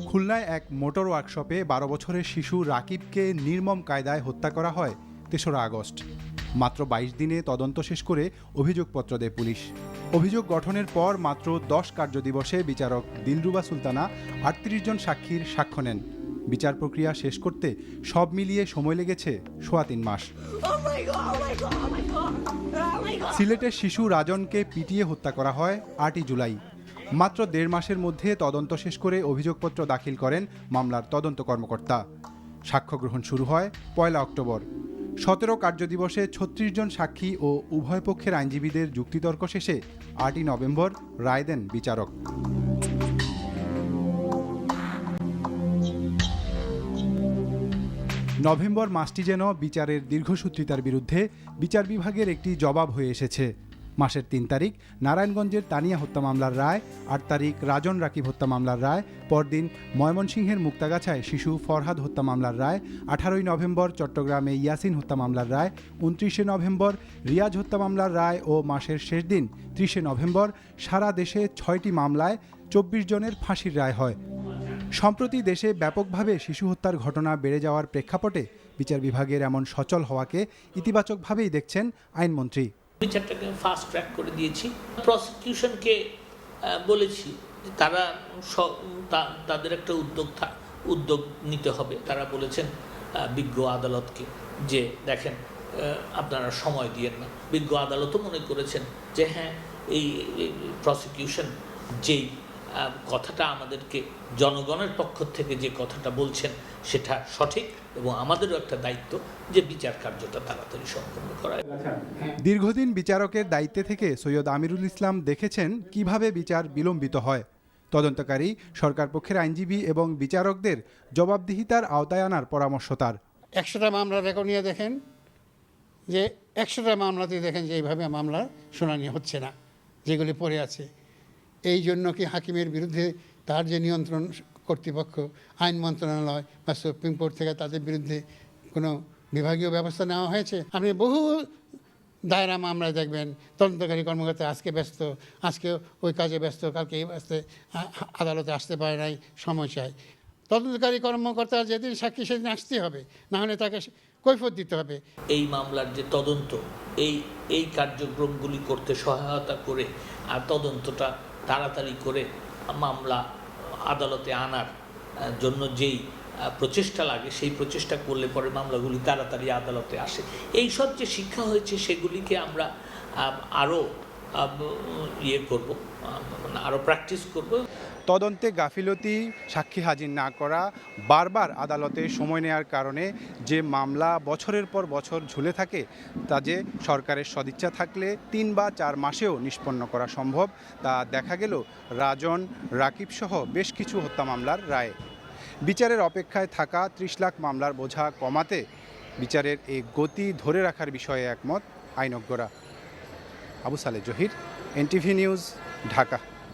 খুলনায় এক মোটর ওয়ার্কশপে ১২ বছরের শিশু রাকিবকে নির্মম কায়দায় হত্যা করা হয় ৩রা আগস্ট। মাত্র ২২ দিনে তদন্ত শেষ করে অভিযোগপত্র দেয় পুলিশ। অভিযোগ গঠনের পর মাত্র ১০ কার্যদিবসে বিচারক দিলরুবা সুলতানা ৩৮ জন সাক্ষীর সাক্ষ্য নেন। বিচার প্রক্রিয়া শেষ করতে সব মিলিয়ে সময় লেগেছে সোয়া ৩ মাস। সিলেটের শিশু রাজনকে পিটিয়ে হত্যা করা হয় ৮ই জুলাই। মাত্র ১.৫ মাসের মধ্যে তদন্ত শেষ করে অভিযোগপত্র দাখিল করেন মামলার তদন্ত কর্মকর্তা। সাক্ষ্য গ্রহণ শুরু হয় ১ অক্টোবর। ১৭ কার্যদিবসে ৩৬ জন সাক্ষী ও উভয় পক্ষের আইনজীবীদের যুক্তিতর্ক শেষে ৮ই নভেম্বর রায় দেন বিচারক। নভেম্বর মাসটি যেন বিচারের দীর্ঘসূত্রিতার বিরুদ্ধে বিচার বিভাগের একটি জবাব হয়ে এসেছে। মাসের ৩ তারিখ নারায়ণগঞ্জের তানিয়া হত্যা মামলার রায়, ৮ তারিখ রাজন রাকিব হত্যা মামলার রায়, পরদিন ময়মনসিংহের মুক্তাগাছায় শিশু ফরহাদ হত্যা মামলার রায়, ১৮ই নভেম্বর চট্টগ্রামে ইয়াসিন হত্যা মামলার রায়, ২৯শে নভেম্বর রিয়াজ হত্যা মামলার রায় ও মাসের শেষ দিন ৩০শে নভেম্বর সারা দেশে ৬টি মামলায় ২৪ জনের ফাঁসির রায় হয়। সম্প্রতি দেশে ব্যাপকভাবে শিশু হত্যার ঘটনা বেড়ে যাওয়ার প্রেক্ষাপটে বিচার বিভাগের এমন সচল হওয়াকে ইতিবাচকভাবেই দেখছেন আইনমন্ত্রী। বিচারটাকে ফাস্ট ট্র্যাক করে দিয়েছি। প্রসিকিউশনকে বলেছি তারা তাদের একটা উদ্যোগ নিতে হবে। তারা বলেছেন বিজ্ঞ আদালতকে যে দেখেন আপনারা সময় দিয়েন না। বিজ্ঞ আদালতও মনে করেছেন যে হ্যাঁ এই প্রসিকিউশন যেই কথাটা আমাদেরকে জনগণের পক্ষ থেকে যে কথাটা বলছেন সেটা সঠিক এবং আমাদেরও একটা দায়িত্ব যে বিচার কার্যটা তাড়াতাড়ি সম্পন্ন করা। দীর্ঘদিন বিচারকের দায়িত্বে থেকে সৈয়দ আমিরুল ইসলাম দেখেছেন কিভাবে বিচার বিলম্বিত হয়। তদন্তকারী সরকার পক্ষের আইনজীবী এবং বিচারকদের জবাবদিহিতার আওতায় আনার পরামর্শ তার। ১০০টা মামলা রেকর্ড নিয়ে দেখেন যে ১০০টা মামলাতেই দেখেন যে এইভাবে মামলার শুনানি হচ্ছে না, যেগুলি পড়ে আছে। এই জন্য কি হাকিমের বিরুদ্ধে তার যে নিয়ন্ত্রণ কর্তৃপক্ষ আইন মন্ত্রণালয় বা সুপ্রিম কোর্ট থেকে তাদের বিরুদ্ধে কোনো বিভাগীয় ব্যবস্থা নেওয়া হয়েছে? আপনি বহু দায়রা মামলায় দেখবেন তদন্তকারী কর্মকর্তা আজকে ব্যস্ত, আজকে ওই কাজে ব্যস্ত, কালকে এই ব্যস্ত, আদালতে আসতে পারে নাই, সময় চাই। তদন্তকারী কর্মকর্তা যেদিন সাক্ষী সেদিন আসতে হবে, না হলে তাকে কৈফিয়ত দিতে হবে। এই মামলার যে তদন্ত এই কার্যক্রমগুলি করতে সহায়তা করে আর তদন্তটা তাড়াতাড়ি করে মামলা আদালতে আনার জন্য যেই প্রচেষ্টা লাগে সেই প্রচেষ্টা করলে পরে মামলাগুলি তাড়াতাড়ি আদালতে আসে। এই সব যে শিক্ষা হয়েছে সেগুলিকে আমরা আরও করব, আরও প্র্যাকটিস করব। তদন্তে গাফিলতি, সাক্ষী হাজির না করা, বারবার আদালতে সময় নেওয়ার কারণে যে মামলা বছরের পর বছর ঝুলে থাকে তা যে সরকারের সদিচ্ছা থাকলে ৩ বা ৪ মাসেও নিষ্পন্ন করা সম্ভব তা দেখা গেল রাজন, রাকিব সহ বেশ কিছু হত্যা মামলার রায়ে। বিচারের অপেক্ষায় থাকা ৩০ লাখ মামলার বোঝা কমাতে বিচারের এই গতি ধরে রাখার বিষয়ে একমত আইনজ্ঞরা। Abu Saleh Zahir, NTV news, Dhaka.